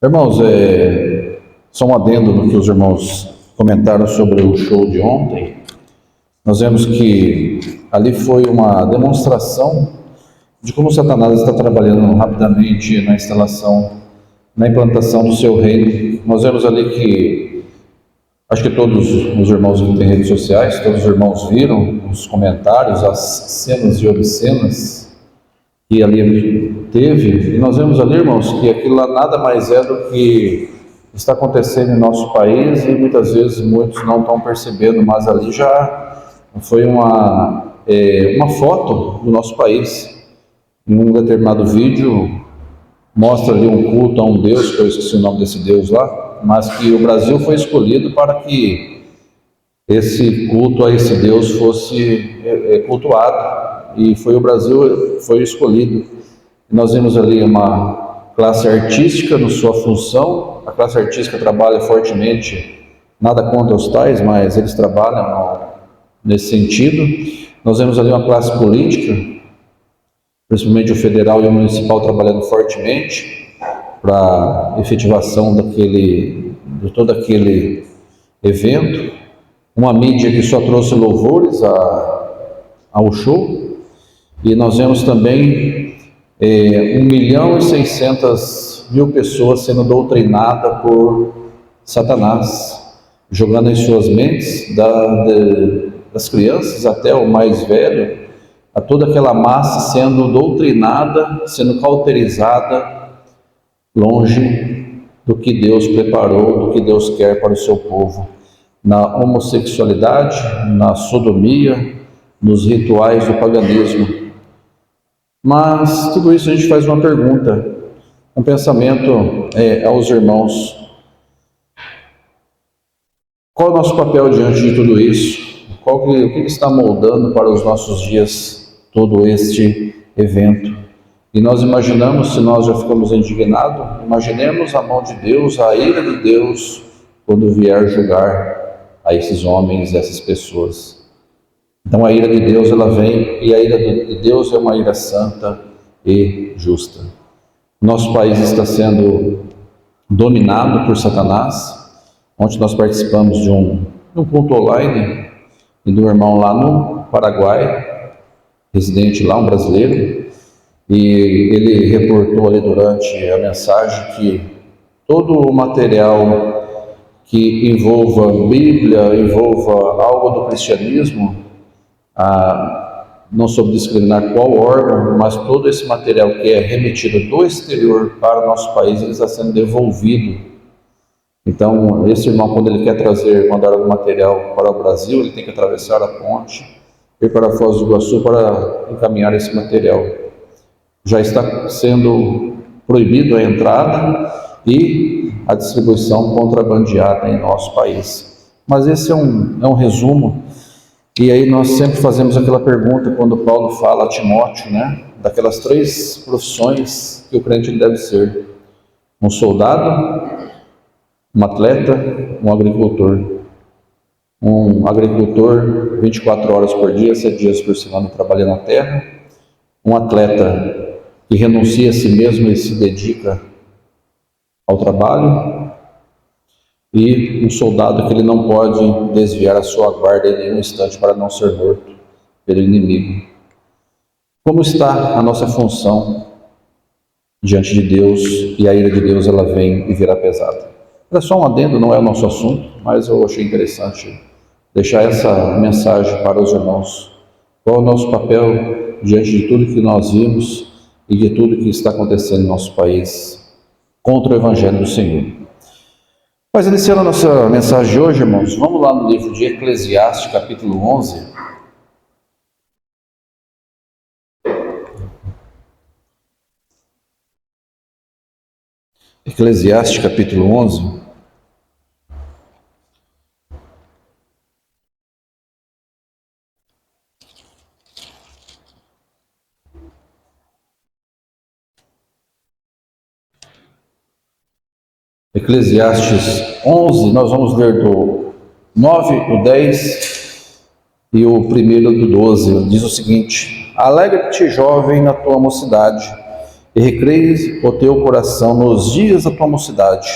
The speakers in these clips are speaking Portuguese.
Irmãos, só um adendo no que os irmãos comentaram sobre o show de ontem. Nós vemos que ali foi uma demonstração de como Satanás está trabalhando rapidamente na instalação, na implantação do seu reino. Nós vemos ali que, acho que todos os irmãos que têm redes sociais, todos os irmãos viram os comentários, as cenas de obscenas que ali teve, e nós vemos ali, irmãos, que aquilo lá nada mais é do que está acontecendo em nosso país e muitas vezes muitos não estão percebendo, mas ali já foi uma foto do nosso país. Em um determinado vídeo mostra ali um culto a um Deus, que eu esqueci o nome desse Deus lá, mas que o Brasil foi escolhido para que esse culto a esse Deus fosse cultuado. E foi o Brasil, foi escolhido. E nós vimos ali uma classe artística na sua função. A classe artística trabalha fortemente, nada contra os tais, mas eles trabalham nesse sentido. Nós vemos ali uma classe política, principalmente o federal e o municipal, trabalhando fortemente para a efetivação de todo aquele evento. Uma mídia que só trouxe louvores ao show. E nós vemos também 1.600.000 pessoas sendo doutrinadas por Satanás, jogando em suas mentes, das crianças até o mais velho, a toda aquela massa sendo doutrinada, sendo cauterizada, longe do que Deus preparou, do que Deus quer para o seu povo, na homossexualidade, na sodomia, nos rituais do paganismo. Mas tudo isso a gente faz uma pergunta, um pensamento aos irmãos. Qual é o nosso papel diante de tudo isso? O que está moldando para os nossos dias todo este evento? E nós imaginamos, se nós já ficamos indignados, imaginemos a mão de Deus, a ira de Deus, quando vier julgar a esses homens, essas pessoas. Então a ira de Deus, ela vem, e a ira de Deus é uma ira santa e justa. Nosso país está sendo dominado por Satanás. Ontem nós participamos de um culto online e do irmão lá no Paraguai, residente lá, um brasileiro, e ele reportou ali durante a mensagem que todo o material que envolva Bíblia, envolva algo do cristianismo, não soube discriminar qual órgão, mas todo esse material que é remetido do exterior para o nosso país, ele está sendo devolvido. Então, esse irmão, quando ele quer mandar algum material para o Brasil, ele tem que atravessar a ponte, ir para Foz do Iguaçu para encaminhar esse material. Já está sendo proibido a entrada e a distribuição contrabandeada em nosso país. Mas esse é um resumo. E aí nós sempre fazemos aquela pergunta quando Paulo fala a Timóteo, né? Daquelas 3 profissões que o crente deve ser: um soldado, um atleta, um agricultor. Um agricultor 24 horas por dia, 7 dias por semana trabalhando na terra. Um atleta que renuncia a si mesmo e se dedica ao trabalho. E um soldado que ele não pode desviar a sua guarda em nenhum instante para não ser morto pelo inimigo. Como está a nossa função diante de Deus? E a ira de Deus, ela vem e virá pesada. É só um adendo, não é o nosso assunto, mas eu achei interessante deixar essa mensagem para os irmãos. Qual é o nosso papel diante de tudo que nós vimos e de tudo que está acontecendo no nosso país contra o Evangelho do Senhor? Mas iniciando a nossa mensagem de hoje, irmãos, vamos lá no livro de Eclesiastes, capítulo 11. Eclesiastes, capítulo 11. Eclesiastes 11, nós vamos ler do 9, o 10 e o primeiro do 12. Diz o seguinte: Alegra-te, jovem, na tua mocidade, e recreie o teu coração nos dias da tua mocidade.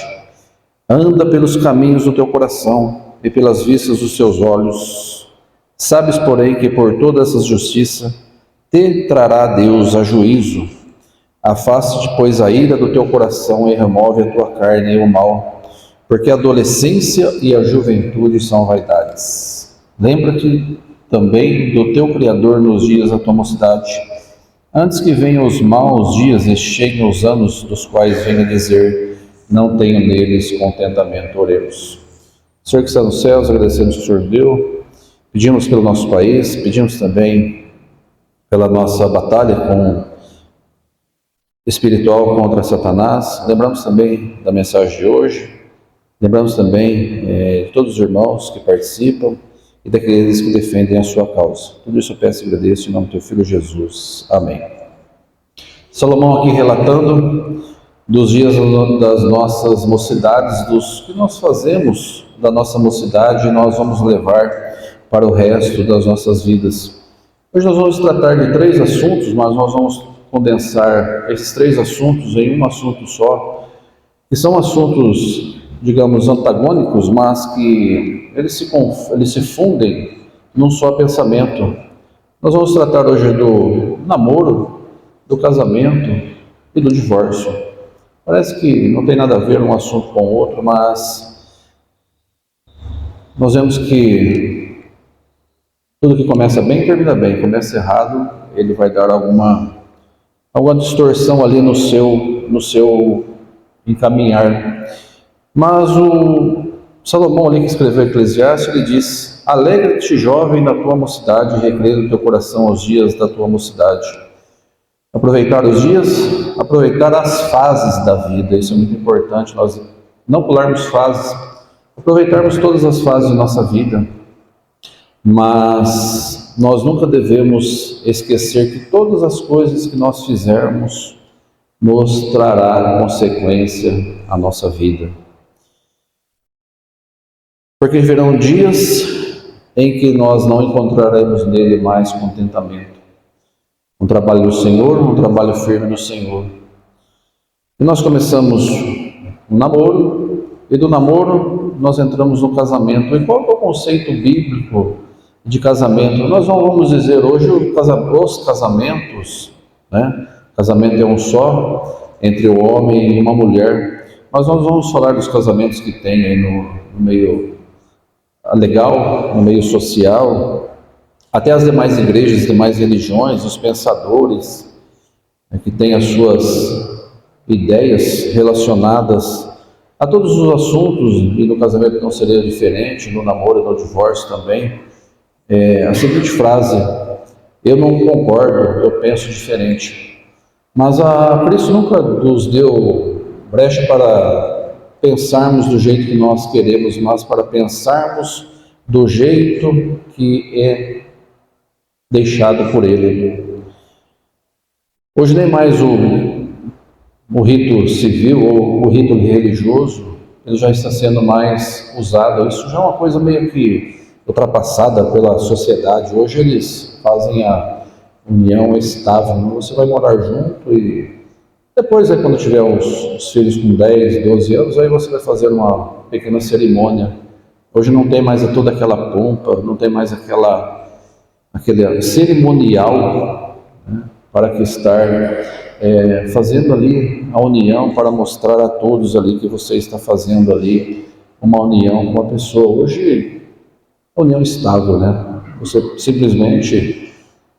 Anda pelos caminhos do teu coração e pelas vistas dos teus olhos. Sabes, porém, que por toda essa justiça te trará Deus a juízo. Afaste-te, pois, a ira do teu coração e remove a tua carne e o mal, porque a adolescência e a juventude são vaidades. Lembra-te também do teu Criador nos dias da tua mocidade, antes que venham os maus dias e cheguem os anos dos quais venha dizer: não tenho neles contentamento. Oremos. Senhor que está nos céus, agradecemos que o Senhor deu, pedimos pelo nosso país, pedimos também pela nossa batalha espiritual contra Satanás. Lembramos também da mensagem de hoje, lembramos também de todos os irmãos que participam e daqueles que defendem a sua causa. Tudo isso eu peço e agradeço em nome do teu Filho Jesus. Amém. Salomão aqui relatando dos dias das nossas mocidades, dos que nós fazemos da nossa mocidade e nós vamos levar para o resto das nossas vidas. Hoje nós vamos tratar de 3 assuntos, mas nós vamos condensar esses 3 assuntos em um assunto só, que são assuntos, digamos, antagônicos, mas que eles se fundem num só pensamento. Nós vamos tratar hoje do namoro, do casamento e do divórcio. Parece que não tem nada a ver um assunto com o outro, mas nós vemos que tudo que começa bem termina bem, começa errado, ele vai dar alguma distorção ali no seu encaminhar. Mas o Salomão ali que escreveu Eclesiastes, ele diz: alegra-te, jovem, na tua mocidade, e recreia no teu coração os dias da tua mocidade. Aproveitar os dias, aproveitar as fases da vida, isso é muito importante, nós não pularmos fases, aproveitarmos todas as fases de nossa vida, mas nós nunca devemos esquecer que todas as coisas que nós fizermos nos trará consequência à nossa vida. Porque virão dias em que nós não encontraremos nele mais contentamento. Um trabalho do Senhor, um trabalho firme no Senhor. E nós começamos um namoro, e do namoro nós entramos no casamento. E qual é o conceito bíblico de casamento? Nós não vamos dizer hoje os casamentos, né? Casamento é um só, entre o homem e uma mulher, mas nós vamos falar dos casamentos que tem aí no meio legal, no meio social, até as demais igrejas, as demais religiões, os pensadores, né, que têm as suas ideias relacionadas a todos os assuntos, e no casamento não seria diferente, no namoro e no divórcio também. A seguinte frase: eu não concordo, eu penso diferente. Mas a Cristo nunca nos deu brecha para pensarmos do jeito que nós queremos, mas para pensarmos do jeito que é deixado por Ele. Hoje nem mais o rito civil ou o rito religioso, ele já está sendo mais usado. Isso já é uma coisa meio que ultrapassada pela sociedade. Hoje eles fazem a união estável, você vai morar junto e depois, quando tiver os filhos com 10, 12 anos, aí você vai fazer uma pequena cerimônia. Hoje não tem mais toda aquela pompa, não tem mais aquele cerimonial, né, para que estar fazendo ali a união, para mostrar a todos ali que você está fazendo ali uma união com a pessoa. Hoje, a união estável, né? Você simplesmente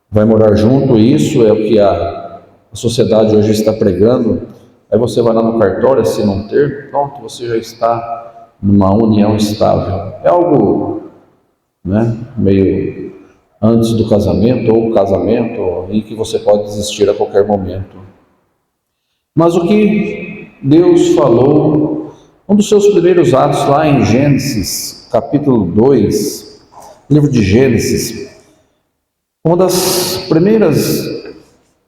vai morar junto, e isso é o que a sociedade hoje está pregando. Aí você vai lá no cartório, se não ter, pronto, você já está numa união estável. É algo, né, meio antes do casamento ou casamento, em que você pode desistir a qualquer momento. Mas o que Deus falou, um dos seus primeiros atos lá em Gênesis, capítulo 2, livro de Gênesis, uma das primeiras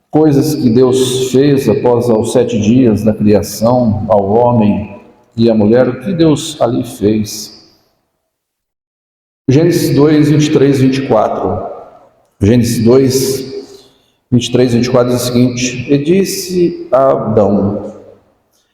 coisas que Deus fez após os 7 dias da criação ao homem e à mulher, o que Deus ali fez? Gênesis 2, 23, 24. Gênesis 2, 23, 24 diz o seguinte: E disse a Adão: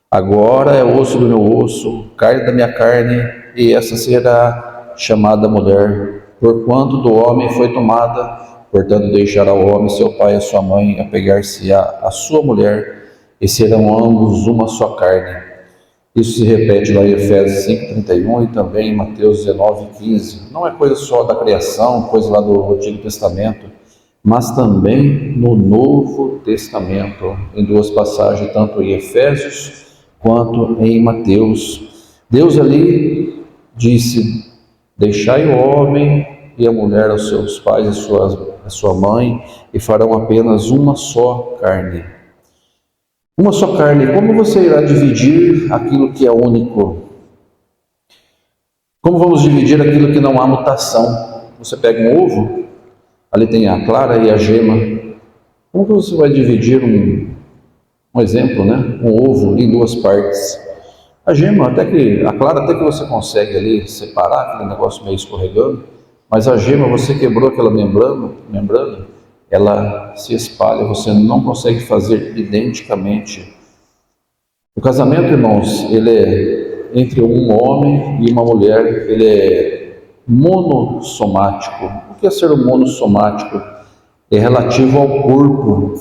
Agora é osso do meu osso, carne da minha carne, e essa será chamada mulher, porquanto do homem foi tomada. Portanto, deixará o homem seu pai e a sua mãe, apegar-se-á a sua mulher, e serão ambos uma só carne. Isso se repete lá em Efésios 5,31 e também em Mateus 19,15. Não é coisa só da criação, coisa lá do Antigo Testamento, mas também no Novo Testamento, em duas passagens, tanto em Efésios quanto em Mateus. Deus ali disse: Deixai o homem e a mulher aos seus pais e a sua mãe, e farão apenas uma só carne. Uma só carne. Como você irá dividir aquilo que é único? Como vamos dividir aquilo que não há mutação? Você pega um ovo, ali tem a clara e a gema. Como que você vai dividir um exemplo, né? Um ovo em duas partes? A gema, a clara até que você consegue ali separar aquele negócio meio escorregando, mas a gema, você quebrou aquela membrana, ela se espalha, você não consegue fazer identicamente. O casamento, irmãos, ele é entre um homem e uma mulher, ele é monossomático. O que é ser um monossomático? É relativo ao corpo.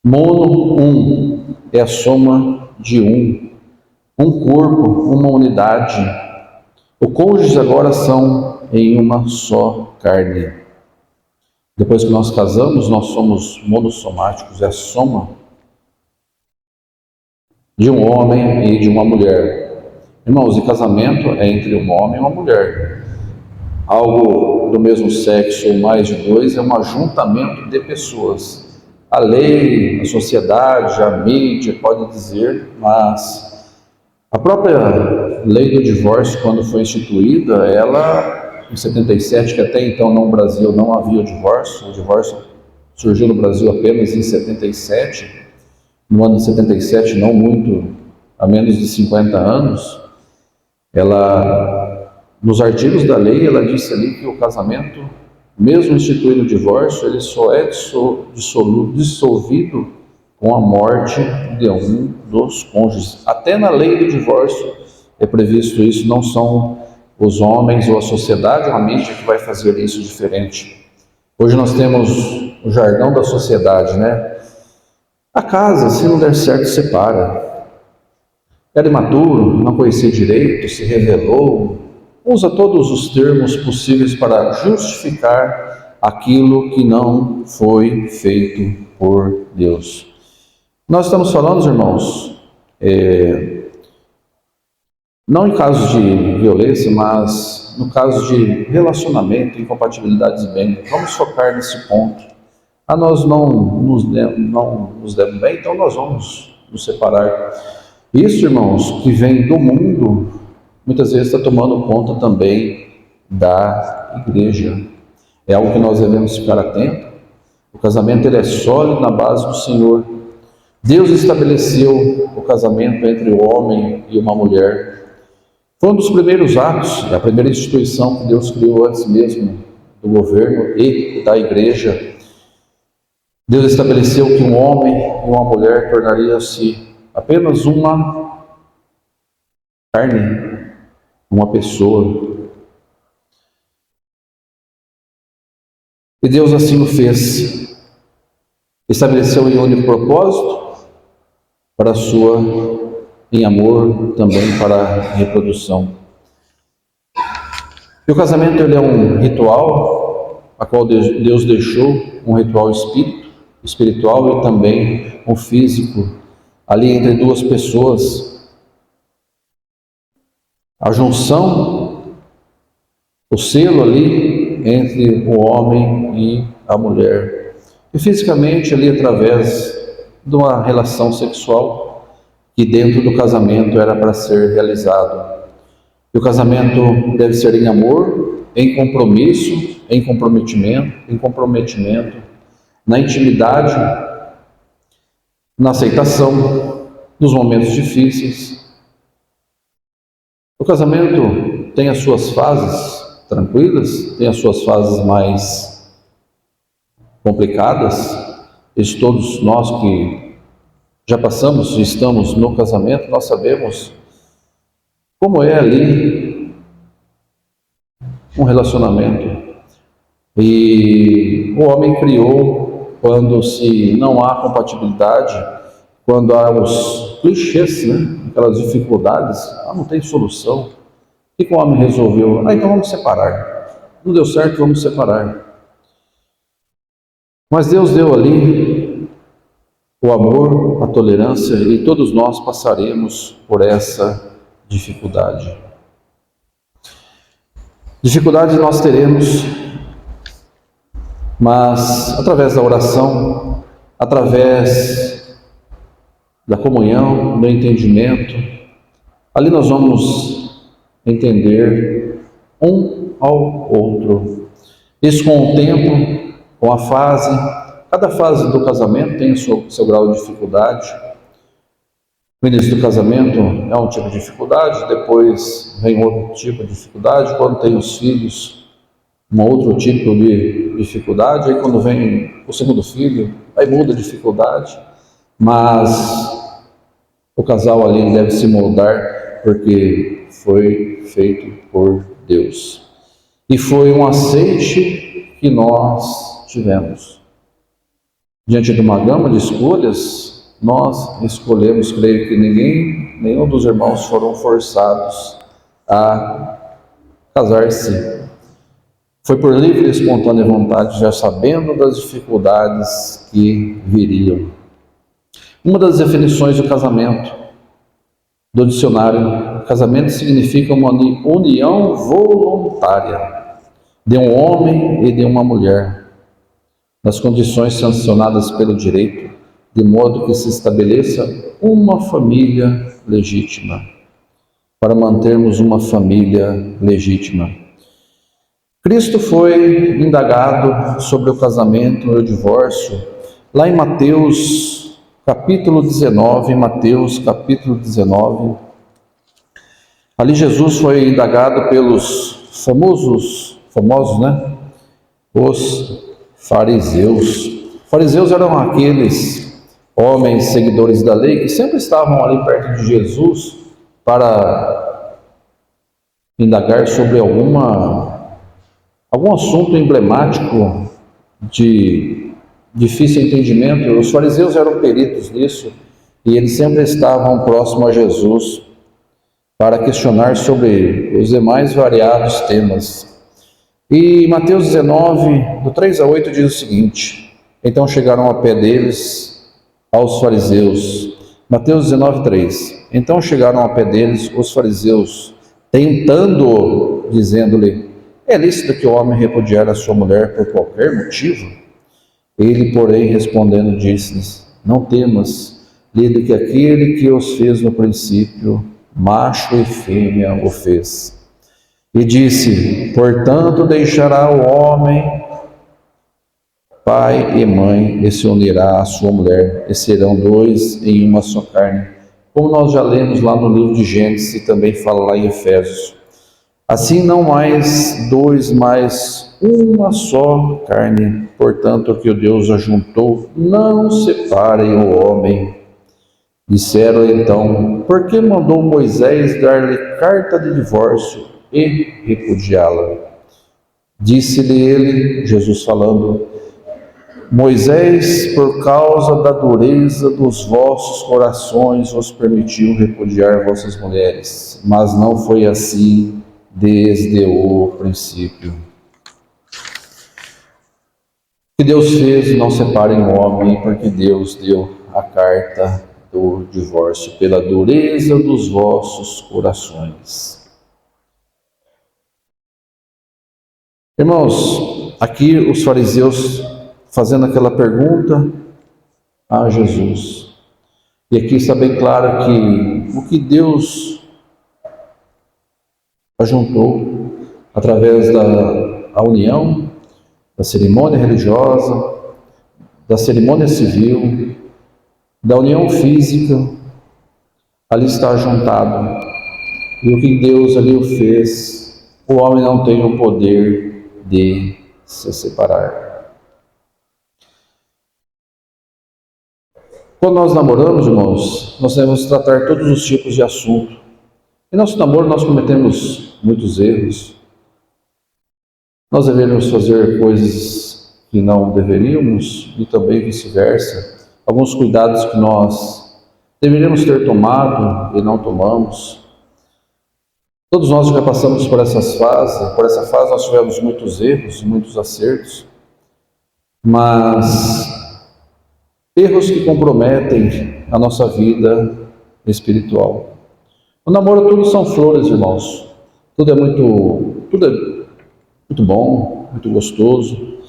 Mono, um, é a soma de um corpo, uma unidade. Os cônjuges agora são em uma só carne. Depois que nós casamos, nós somos monossomáticos, é a soma de um homem e de uma mulher. Irmãos, e casamento é entre um homem e uma mulher. Algo do mesmo sexo ou mais de dois é um ajuntamento de pessoas. A lei, a sociedade, a mídia pode dizer, mas a própria lei do divórcio, quando foi instituída, ela, em 77, que até então no Brasil não havia o divórcio surgiu no Brasil apenas em 77, no ano de 77, não muito, há menos de 50 anos, ela, nos artigos da lei, ela disse ali que o casamento, mesmo instituído o divórcio, ele só é dissolvido com a morte de um dos cônjuges. Até na lei do divórcio é previsto isso, não são os homens ou a sociedade ou a mídia que vai fazer isso diferente. Hoje nós temos o jargão da sociedade, né? A casa, se não der certo, separa. Era imaturo, não conhecia direito, se rebelou, usa todos os termos possíveis para justificar aquilo que não foi feito por Deus. Nós estamos falando, irmãos, não em casos de violência, mas no caso de relacionamento, incompatibilidades bem. Vamos focar nesse ponto. Nós não nos demos bem, então nós vamos nos separar. Isso, irmãos, que vem do mundo, muitas vezes está tomando conta também da igreja. É algo que nós devemos ficar atentos. O casamento ele é sólido na base do Senhor. Deus estabeleceu o casamento entre o homem e uma mulher. Foi um dos primeiros atos, a primeira instituição que Deus criou antes mesmo do governo e da igreja. Deus estabeleceu que um homem e uma mulher tornariam-se apenas uma carne, uma pessoa. E Deus assim o fez. Estabeleceu em único propósito para a sua, em amor, também para a reprodução. E o casamento ele é um ritual, a qual Deus deixou, um ritual espiritual e também um físico, ali entre duas pessoas. A junção, o selo ali entre o homem e a mulher. E fisicamente ali através de uma relação sexual que dentro do casamento era para ser realizado. E o casamento deve ser em amor, em compromisso, em comprometimento, na intimidade, na aceitação, nos momentos difíceis. O casamento tem as suas fases tranquilas, tem as suas fases mais complicadas. Isso todos nós que já passamos e estamos no casamento, nós sabemos como é ali um relacionamento. E o homem criou quando se não há compatibilidade, quando há os clichês, né? Aquelas dificuldades, não tem solução. O que o homem resolveu? Então vamos separar. Não deu certo, vamos separar. Mas Deus deu ali o amor, a tolerância, e todos nós passaremos por essa dificuldade. Dificuldades nós teremos, mas através da oração, através da comunhão, do entendimento, ali nós vamos entender um ao outro. Isso com o tempo, com a fase, cada fase do casamento tem o seu grau de dificuldade. No início do casamento é um tipo de dificuldade, depois vem outro tipo de dificuldade, quando tem os filhos, um outro tipo de dificuldade, aí quando vem o segundo filho, aí muda a dificuldade, mas o casal ali deve se moldar porque foi feito por Deus. E foi um aceite que nós tivemos. Diante de uma gama de escolhas, nós escolhemos, creio que nenhum dos irmãos foram forçados a casar-se. Foi por livre e espontânea vontade, já sabendo das dificuldades que viriam. Uma das definições do casamento, do dicionário, casamento significa uma união voluntária de um homem e de uma mulher, nas condições sancionadas pelo direito, de modo que se estabeleça uma família legítima, para mantermos uma família legítima. Cristo foi indagado sobre o casamento e o divórcio, lá em Mateus capítulo 19, ali Jesus foi indagado pelos famosos, né? Os fariseus. Fariseus eram aqueles homens seguidores da lei que sempre estavam ali perto de Jesus para indagar sobre algum assunto emblemático de difícil entendimento. Os fariseus eram peritos nisso e eles sempre estavam próximos a Jesus para questionar sobre os demais variados temas. E Mateus 19, do 3 a 8, diz o seguinte: então chegaram a pé deles aos fariseus. Mateus 19, 3. Então chegaram a pé deles os fariseus, tentando, dizendo-lhe: é lícito que o homem repudiar a sua mulher por qualquer motivo? Ele, porém, respondendo, disse-lhes: não temas, lido que aquele que os fez no princípio, macho e fêmea o fez. E disse: portanto, deixará o homem pai e mãe, e se unirá à sua mulher, e serão dois em uma só carne. Como nós já lemos lá no livro de Gênesis, e também fala lá em Efésios. Assim não mais dois, mas uma só carne. Portanto, o que o Deus ajuntou, não separem o homem. Disseram então: por que mandou Moisés dar-lhe carta de divórcio e repudiá-la? Disse-lhe ele, Jesus falando: Moisés, por causa da dureza dos vossos corações, vos permitiu repudiar vossas mulheres, mas não foi assim desde o princípio. O que Deus fez, não separem o homem, porque Deus deu a carta do divórcio pela dureza dos vossos corações. Irmãos, aqui os fariseus fazendo aquela pergunta a Jesus. E aqui está bem claro que o que Deus ajuntou através da união, da cerimônia religiosa, da cerimônia civil, da união física, ali está juntado. E o que Deus ali o fez, o homem não tem o poder de se separar. Quando nós namoramos, irmãos, nós devemos tratar todos os tipos de assunto. Em nosso namoro nós cometemos muitos erros. Nós deveríamos fazer coisas que não deveríamos e também vice-versa. Alguns cuidados que nós deveríamos ter tomado e não tomamos. Todos nós já passamos por essa fase nós tivemos muitos erros e muitos acertos, mas erros que comprometem a nossa vida espiritual. No namoro tudo são flores, irmãos. Tudo é muito bom, muito gostoso.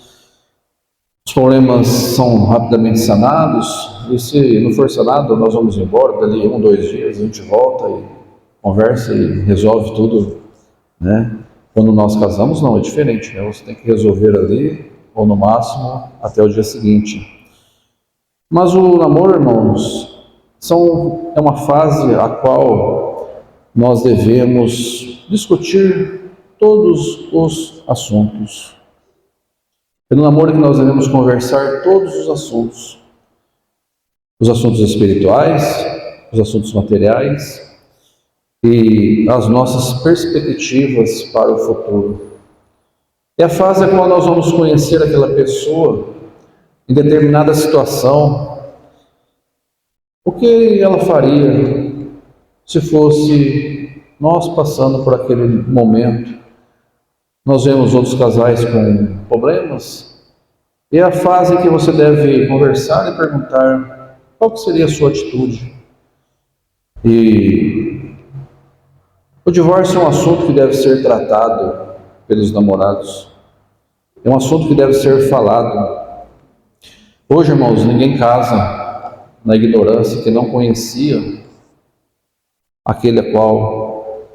Os problemas são rapidamente sanados, e se não for sanado, nós vamos embora, dali 1, 2 dias, a gente volta e conversa e resolve tudo, né? Quando nós casamos, não, é diferente, né? Você tem que resolver ali, ou no máximo, até o dia seguinte. Mas o namoro, irmãos, é uma fase a qual nós devemos discutir todos os assuntos. É no namoro que nós devemos conversar todos os assuntos espirituais, os assuntos materiais e as nossas perspectivas para o futuro. É a fase a qual nós vamos conhecer aquela pessoa em determinada situação, o que ela faria se fosse nós passando por aquele momento. Nós vemos outros casais com problemas, e é a fase em que você deve conversar e perguntar qual que seria a sua atitude. E o divórcio é um assunto que deve ser tratado pelos namorados, é um assunto que deve ser falado. Hoje, irmãos, ninguém casa na ignorância, que não conhecia aquele a qual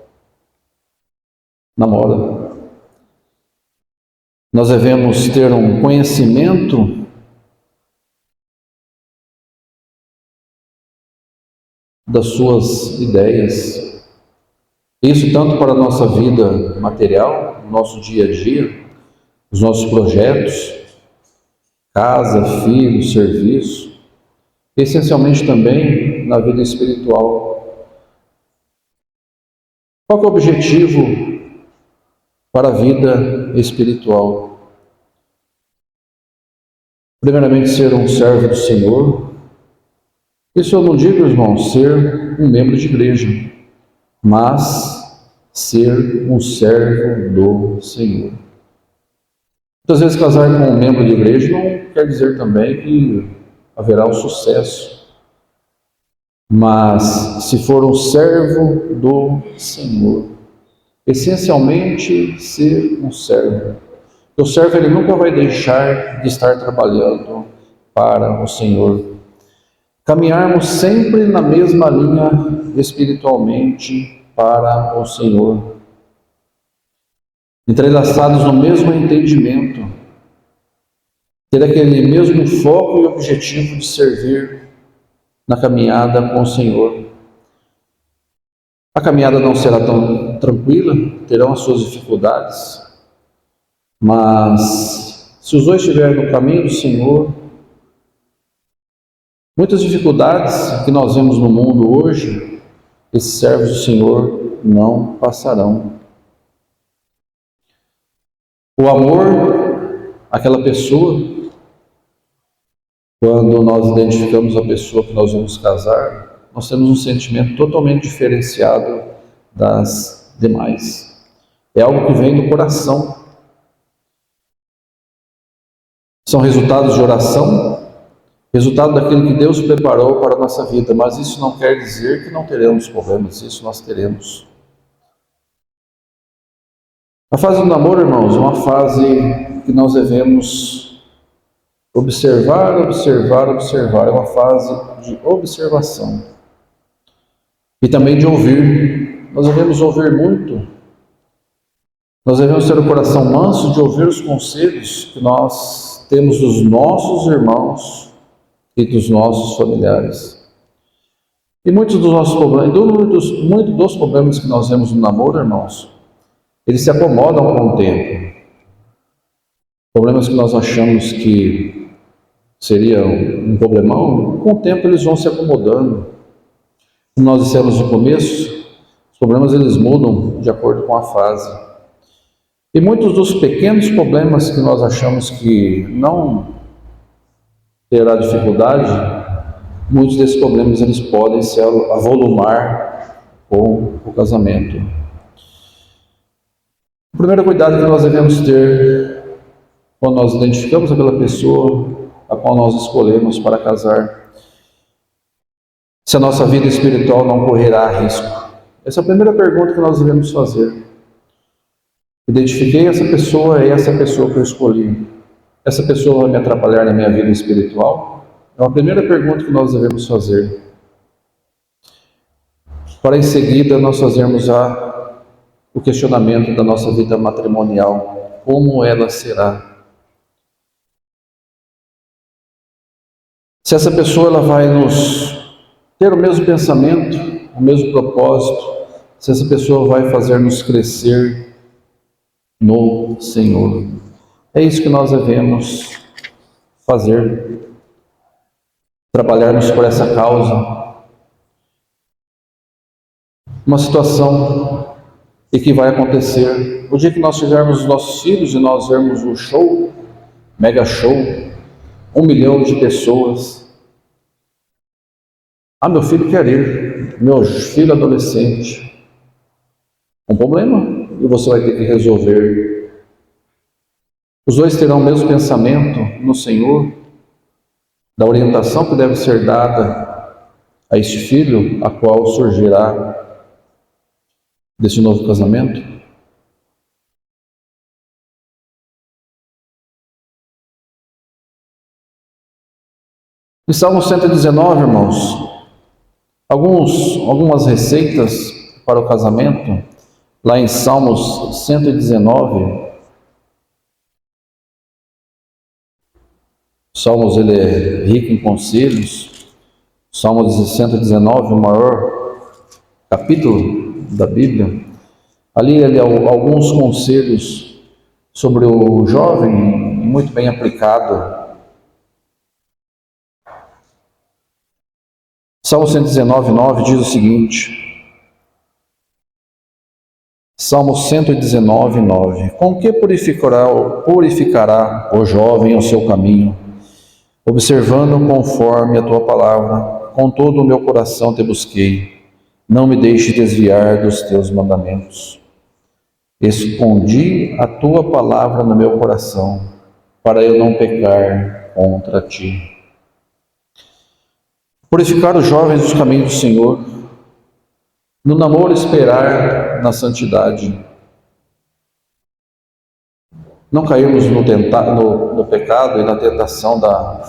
namora. Nós devemos ter um conhecimento das suas ideias. Isso tanto para a nossa vida material, o nosso dia a dia, os nossos projetos, casa, filho, serviço, essencialmente também na vida espiritual. Qual é o objetivo para a vida espiritual? Primeiramente, ser um servo do Senhor. Isso eu não digo, irmãos, ser um membro de igreja, mas ser um servo do Senhor. Muitas vezes casar com um membro de igreja não quer dizer também que haverá um sucesso, mas se for um servo do Senhor, essencialmente ser um servo. O servo ele nunca vai deixar de estar trabalhando para o Senhor. Caminharmos sempre na mesma linha espiritualmente para o Senhor. Entrelaçados no mesmo entendimento. Ter aquele mesmo foco e objetivo de servir na caminhada com o Senhor. A caminhada não será tão tranquila, terão as suas dificuldades, mas se os dois estiverem no caminho do Senhor, muitas dificuldades que nós vemos no mundo hoje, esses servos do Senhor não passarão. O amor àquela pessoa, quando nós identificamos a pessoa que nós vamos casar, nós temos um sentimento totalmente diferenciado das demais. É algo que vem do coração. São resultados de oração, resultado daquilo que Deus preparou para a nossa vida, mas isso não quer dizer que não teremos problemas, isso nós teremos. A fase do namoro, irmãos, é uma fase que nós devemos observar, é uma fase de observação e também de ouvir. Nós devemos ouvir muito, nós devemos ter o coração manso de ouvir os conselhos que nós temos dos nossos irmãos e dos nossos familiares. E muitos dos nossos problemas, muitos dos problemas que nós vemos no namoro, irmãos, eles se acomodam com o tempo. Problemas que nós achamos que seria um problemão, com o tempo eles vão se acomodando. Como nós dissemos no começo, os problemas eles mudam de acordo com a fase. E muitos dos pequenos problemas que nós achamos que não terá dificuldade, muitos desses problemas eles podem se avolumar com o casamento. O primeiro cuidado que nós devemos ter quando nós identificamos aquela pessoa a qual nós escolhemos para casar, se a nossa vida espiritual não correrá risco. Essa é a primeira pergunta que nós devemos fazer. Identifiquei essa pessoa, é essa pessoa que eu escolhi. Essa pessoa vai me atrapalhar na minha vida espiritual? É a primeira pergunta que nós devemos fazer. Para em seguida nós fazermos o questionamento da nossa vida matrimonial. Como ela será? Se essa pessoa ela vai nos ter o mesmo pensamento, o mesmo propósito, se essa pessoa vai fazer-nos crescer no Senhor. É isso que nós devemos fazer, trabalharmos por essa causa. Uma situação e que vai acontecer o dia que nós tivermos os nossos filhos e nós vermos o show, mega show, 1 milhão de pessoas. Ah, meu filho quer ir, meu filho adolescente. Um problema e você vai ter que resolver. Os dois terão o mesmo pensamento no Senhor, da orientação que deve ser dada a este filho, a qual surgirá desse novo casamento? Em Salmo 119, irmãos, algumas receitas para o casamento, lá em Salmos 119, Salmos ele é rico em conselhos. Salmos 119, o maior capítulo da Bíblia. Ali ele alguns conselhos sobre o jovem, muito bem aplicado. Salmo 119, 9 diz o seguinte. Salmo 119, 9. Com que purificará o jovem o seu caminho? Observando conforme a tua palavra, com todo o meu coração te busquei. Não me deixe desviar dos teus mandamentos. Escondi a tua palavra no meu coração, para eu não pecar contra ti. Purificar os jovens dos caminhos do Senhor. No namoro esperar na santidade. Não cairmos no pecado e na tentação da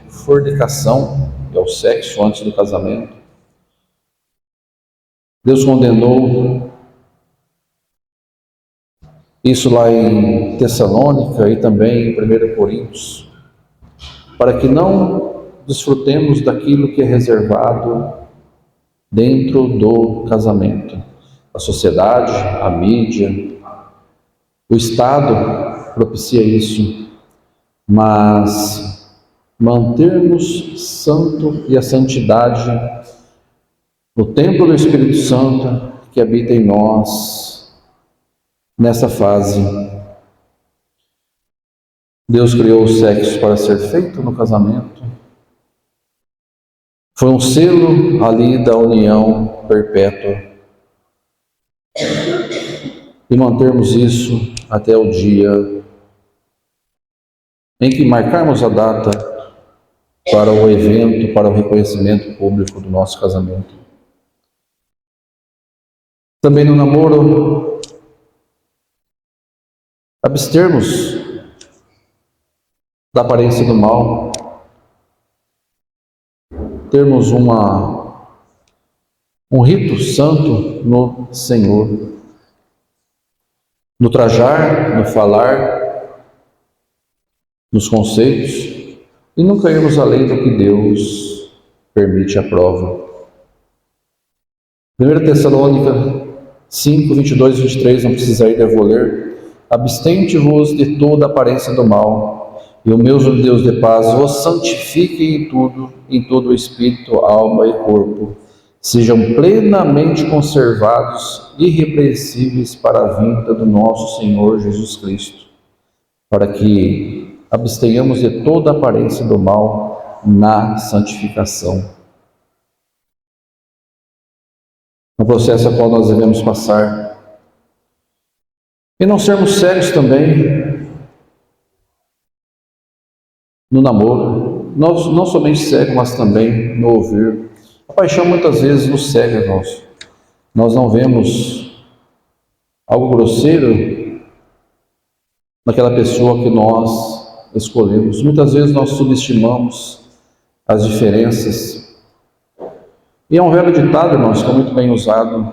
fornicação, que é o sexo antes do casamento. Deus condenou isso lá em Tessalônica e também em 1 Coríntios, para que não desfrutemos daquilo que é reservado dentro do casamento. A sociedade, a mídia, o Estado propicia isso, mas mantermos santo e a santidade no templo do Espírito Santo que habita em nós nessa fase. Deus criou o sexo para ser feito no casamento. Foi um selo ali da união perpétua. E mantermos isso até o dia em que marcarmos a data para o evento, para o reconhecimento público do nosso casamento. Também no namoro, abstermos da aparência do mal, termos um rito santo no Senhor, no trajar, no falar, nos conceitos, e nunca irmos além do que Deus permite a prova. 1 Tessalônica 5, 22 e 23, não precisa ir, eu vou ler. Abstente-vos de toda aparência do mal, E o meu Deus de paz vos santifique em todo o espírito, alma e corpo, sejam plenamente conservados, irrepreensíveis para a vinda do nosso Senhor Jesus Cristo, para que abstenhamos de toda aparência do mal na santificação. No processo a qual nós devemos passar. E não sermos cegos também no namoro, não somente cegos, mas também no ouvir. A paixão muitas vezes nos cega, irmãos. Nós não vemos algo grosseiro naquela pessoa que nós escolhemos. Muitas vezes nós subestimamos as diferenças. E é um velho ditado, irmãos, que é muito bem usado.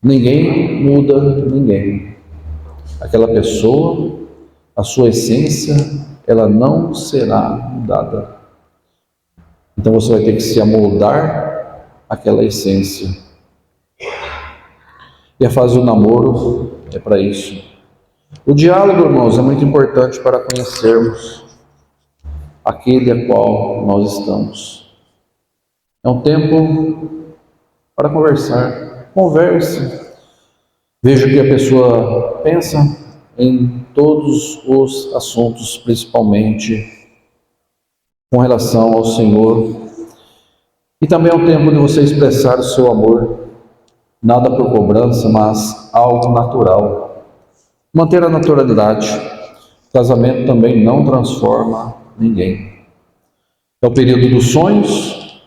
Ninguém muda ninguém. Aquela pessoa, a sua essência, ela não será mudada. Então você vai ter que se amoldar àquela essência. E a fase do namoro é para isso. O diálogo, irmãos, é muito importante para conhecermos aquele a qual nós estamos. É um tempo para conversar. Converse. Veja o que a pessoa pensa em todos os assuntos, principalmente com relação ao Senhor. E também é um tempo de você expressar o seu amor, nada por cobrança, mas algo natural. Manter a naturalidade. O casamento também não transforma ninguém. É o período dos sonhos,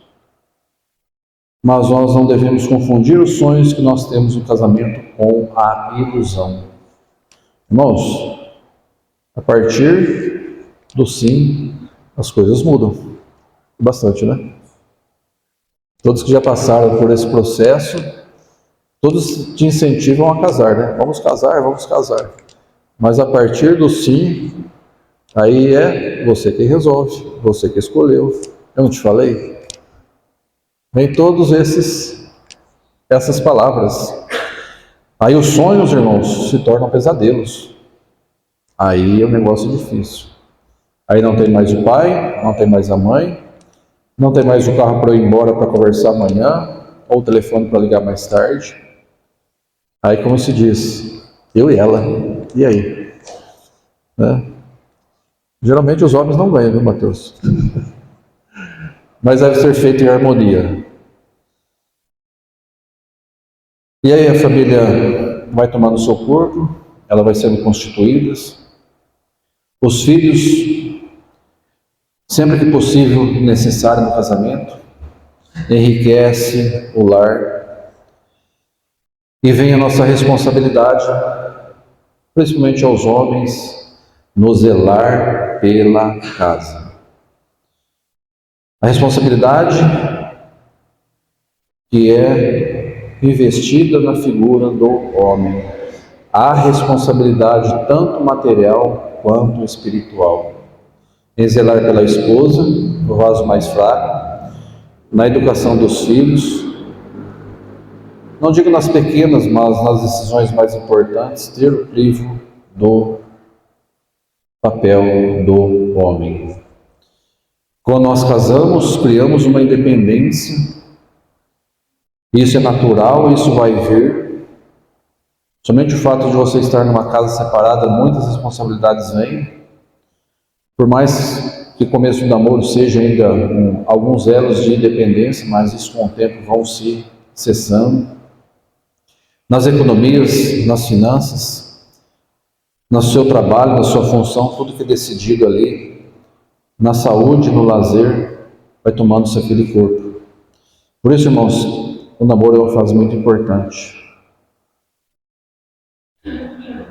mas nós não devemos confundir os sonhos que nós temos no casamento com a ilusão. Irmãos, a partir do sim, as coisas mudam. Bastante, né? Todos que já passaram por esse processo, todos te incentivam a casar, né? Vamos casar, vamos casar. Mas a partir do sim, aí é você que resolve, você que escolheu. Eu não te falei? Vem todos essas palavras. Aí os sonhos, irmãos, se tornam pesadelos. Aí é um negócio difícil. Aí não tem mais o pai, não tem mais a mãe, não tem mais o carro para eu ir embora para conversar amanhã, ou o telefone para ligar mais tarde. Aí, como se diz, eu e ela, e aí? Né? Geralmente os homens não ganham, viu, Mateus? Mas deve ser feito em harmonia. E aí a família vai tomando o seu corpo, ela vai sendo constituída. Os filhos, sempre que possível, necessário no casamento, enriquece o lar. E vem a nossa responsabilidade, principalmente aos homens, no zelar pela casa. A responsabilidade que é investida na figura do homem. Há responsabilidade tanto material quanto espiritual. Em zelar pela esposa, o vaso mais fraco, na educação dos filhos, não digo nas pequenas, mas nas decisões mais importantes, ter o crivo do papel do homem. Quando nós casamos, criamos uma independência. Isso é natural, isso vai vir. Somente o fato de você estar numa casa separada, muitas responsabilidades vêm. Por mais que o começo do namoro seja ainda alguns elos de independência, mas isso com o tempo vão se cessando. Nas economias, nas finanças, no seu trabalho, na sua função, tudo que é decidido ali, na saúde, no lazer, vai tomando seu filho e corpo. Por isso, irmãos, o namoro é uma fase muito importante.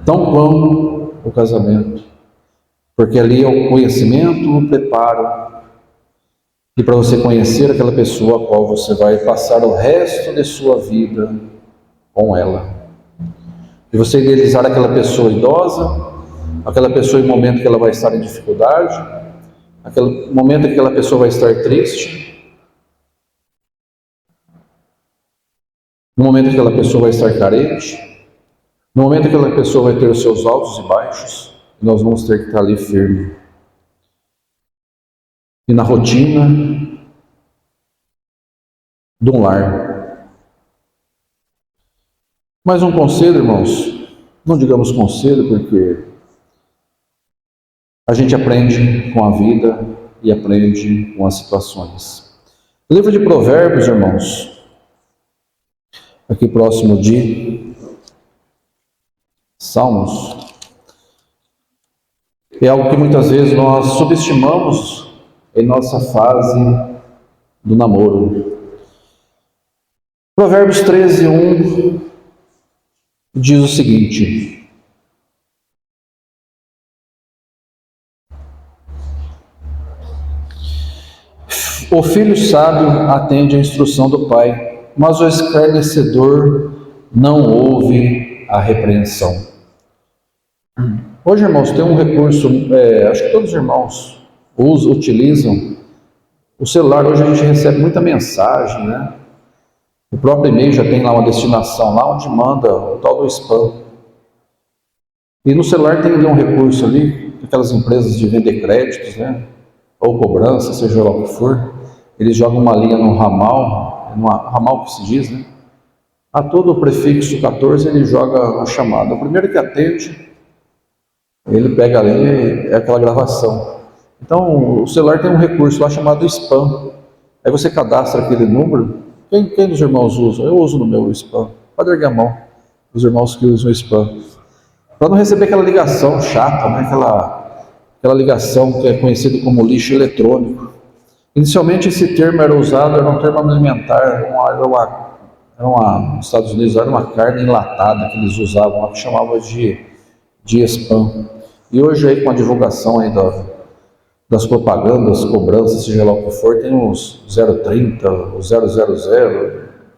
Tão como o casamento. Porque ali é o conhecimento, o preparo. E para você conhecer aquela pessoa a qual você vai passar o resto de sua vida com ela. E você idealizar aquela pessoa idosa, aquela pessoa em momento que ela vai estar em dificuldade, aquele momento em que aquela pessoa vai estar triste, no momento que aquela pessoa vai estar carente, no momento que aquela pessoa vai ter os seus altos e baixos, e nós vamos ter que estar ali firme. E na rotina de um lar. Mais um conselho, irmãos, não digamos conselho, porque a gente aprende com a vida e aprende com as situações. O livro de Provérbios, irmãos, aqui próximo de Salmos, é algo que muitas vezes nós subestimamos em nossa fase do namoro. Provérbios 13:1 diz o seguinte: o filho sábio atende à instrução do pai, mas o escarnecedor não ouve a repreensão. Hoje, irmãos, tem um recurso, acho que todos os irmãos utilizam o celular. Hoje a gente recebe muita mensagem, né? O próprio e-mail já tem lá uma destinação, lá onde manda o tal do spam. E no celular tem ali um recurso ali, aquelas empresas de vender créditos, né? Ou cobrança, seja lá o que for, eles jogam uma linha no ramal que se diz, né? A todo o prefixo 14 ele joga a chamada. O primeiro que atende, ele pega ali, é aquela gravação. Então, o celular tem um recurso lá chamado spam. Aí você cadastra aquele número. Quem dos irmãos usa? Eu uso no meu spam. Pode erguer a mão, os irmãos que usam o spam. Para não receber aquela ligação chata, né? Aquela ligação que é conhecida como lixo eletrônico. Inicialmente esse termo era usado, era um termo alimentar, nos Estados Unidos era uma carne enlatada que eles usavam, que chamava de spam. E hoje aí com a divulgação aí das propagandas, cobranças, seja lá o que for, tem os 030, os 000,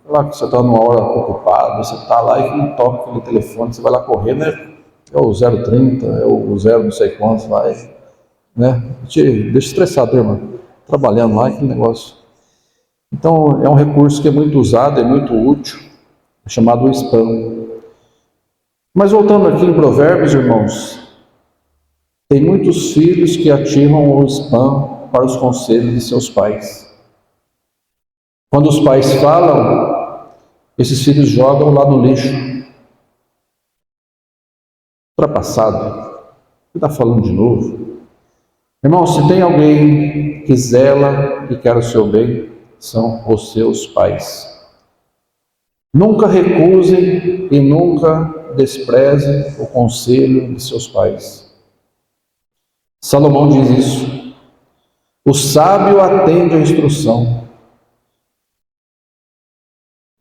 lá que você está numa hora ocupado, você está lá e toca aquele telefone, você vai lá correndo, né? É o 030, é o 0 não sei quantos, vai, né? Deixa estressado, irmão. Trabalhando lá, aquele negócio. Então, é um recurso que é muito usado, é muito útil, é chamado spam. Mas voltando aqui em Provérbios, irmãos, tem muitos filhos que ativam o spam para os conselhos de seus pais. Quando os pais falam, esses filhos jogam lá no lixo. Ultrapassado. Você está falando de novo? Irmão, se tem alguém que zela e quer o seu bem, são os seus pais. Nunca recusem e nunca desprezem o conselho de seus pais. Salomão diz isso. O sábio atende à instrução.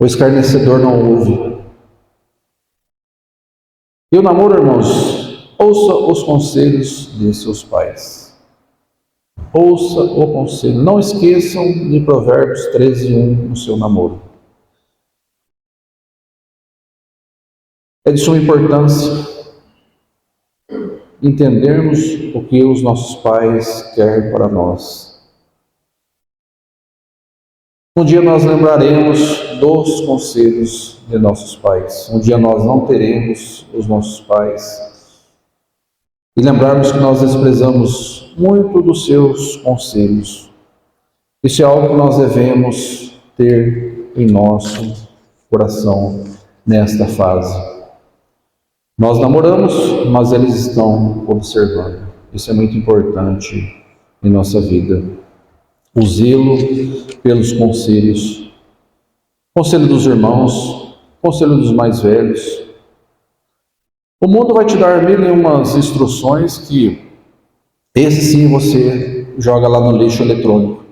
O escarnecedor não ouve. E o namoro, irmãos, ouça os conselhos de seus pais. Ouça o conselho. Não esqueçam de Provérbios 13:1 no seu namoro. É de suma importância entendermos o que os nossos pais querem para nós. Um dia nós lembraremos dos conselhos de nossos pais. Um dia nós não teremos os nossos pais. E lembrarmos que nós desprezamos muito dos seus conselhos. Isso é algo que nós devemos ter em nosso coração nesta fase. Nós namoramos, mas eles estão observando. Isso é muito importante em nossa vida. O zelo pelos conselhos. Conselho dos irmãos, conselho dos mais velhos. O mundo vai te dar mil e umas instruções que esse sim você joga lá no lixo eletrônico.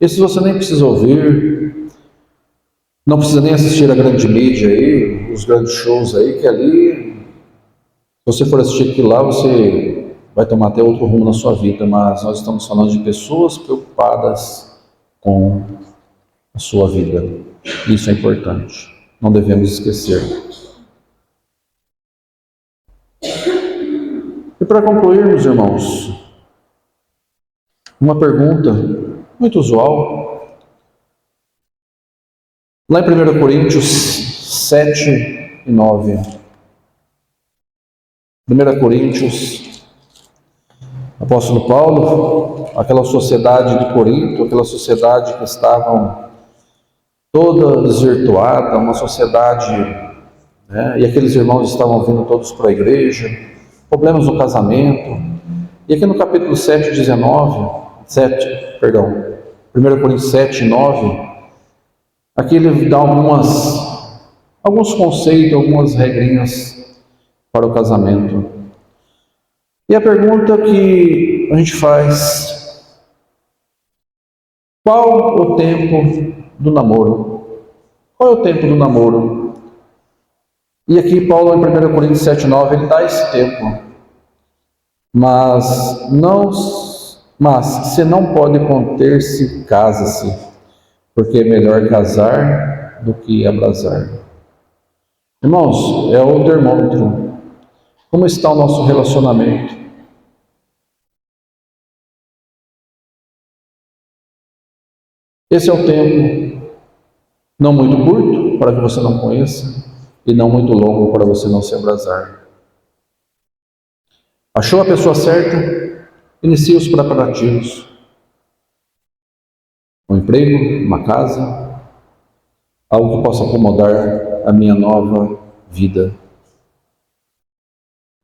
Esse você nem precisa ouvir, não precisa nem assistir a grande mídia aí, os grandes shows aí, que ali, se você for assistir aquilo lá, você vai tomar até outro rumo na sua vida, mas nós estamos falando de pessoas preocupadas com a sua vida. Isso é importante, não devemos esquecer. E para concluirmos, irmãos, uma pergunta muito usual. Lá em 1 Coríntios 7:9. 1 Coríntios Apóstolo Paulo, aquela sociedade de Corinto, aquela sociedade que estava toda desvirtuada, uma sociedade, né, e aqueles irmãos estavam vindo todos para a igreja, problemas no casamento. E aqui no capítulo 7, 1 Coríntios 7, 9, aqui ele dá alguns conceitos, algumas regrinhas para o casamento. E a pergunta que a gente faz: qual o tempo do namoro? Qual é o tempo do namoro? E aqui Paulo, em 1 Coríntios 7, 9, ele dá esse tempo. Mas se não pode conter-se, case-se, porque é melhor casar do que abrasar. Irmãos, é o termômetro. Como está o nosso relacionamento? Esse é o tempo, não muito curto, para que você não conheça, e não muito longo, para você não se abrasar. Achou a pessoa certa? Inicie os preparativos. Um emprego, uma casa, algo que possa acomodar a minha nova vida.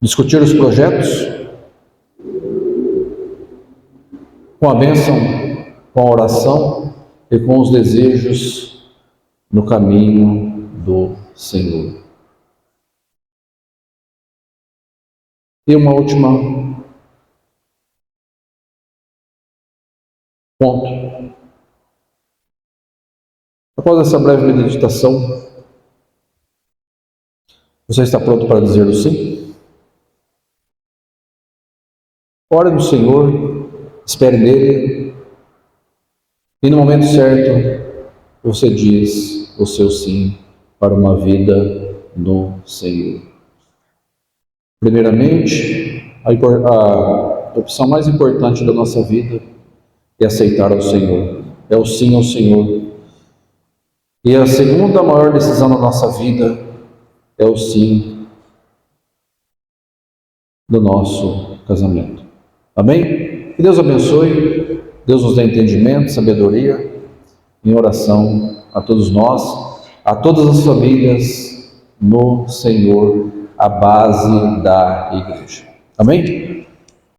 Discutir os projetos com a bênção, com a oração e com os desejos no caminho do Senhor. E uma última ponto. Após essa breve meditação, você está pronto para dizer o sim? Ore no Senhor, espere nele, e no momento certo você diz o seu sim para uma vida no Senhor. Primeiramente, a opção mais importante da nossa vida é aceitar ao Senhor, é o sim ao Senhor. E a segunda maior decisão da nossa vida é o sim do nosso casamento. Amém? Que Deus abençoe, Deus nos dê entendimento, sabedoria, em oração a todos nós, a todas as famílias no Senhor, a base da igreja. Amém?